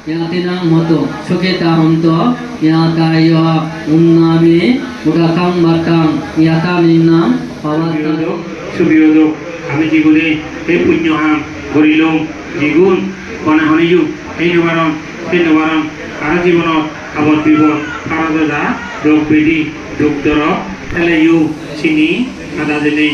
yatina moto suketa honto yatayo unnami udakam batang yataminam pawata সুবিয়োদক আমি যেগুলি এই পুণ্যহাম গরিলম দ্বিগুণ বনে হনিযু এই নিবারণ সেই নিবারণ আর জীবনত আবদ বিপদ পারদা রোগ ব্যাধি দুঃখ দরব এলাইউ চিনি আদা জেনে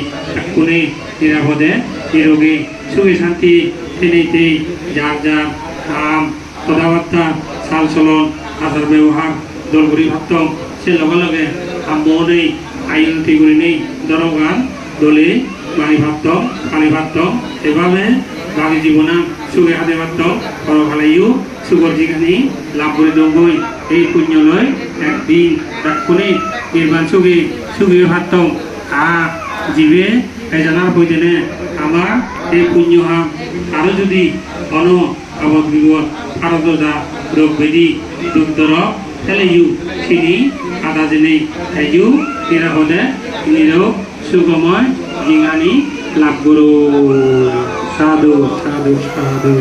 কোনে নিরাপদে নিরোগী সুখী শান্তি তেনেতেই যার যার কাম কথাবার্তা চাল চলন আচার ব্যবহার দলগুড়ি ভাবতম সে লগে লগে আম্মনেই আইনতি করে নেই দরগান দলে বাণী ভাবতম পানি ভাবতম এভাবে বাকি জীবনা সুখে হাতে ভাবতম পরকালেও সুখর যেখানে লাভ করে দঙ্গই এই পুণ্য লয় একদিন রাক্ষণে নির্বাণ সুখে সুখে ভাবতম আর জীবে এই জানার প্রয়োজনে আমার এই পুণ্য হাম আরও যদি অন আবদ বিপদ আরদা রোগ ব্যাধি দুঃখ দরব তাহলেও চিনি আদা জেনে তাইও নিরাপদে নিরোগ সুগময় জিঙানি লাভ করো সাধু সাধু সাধু।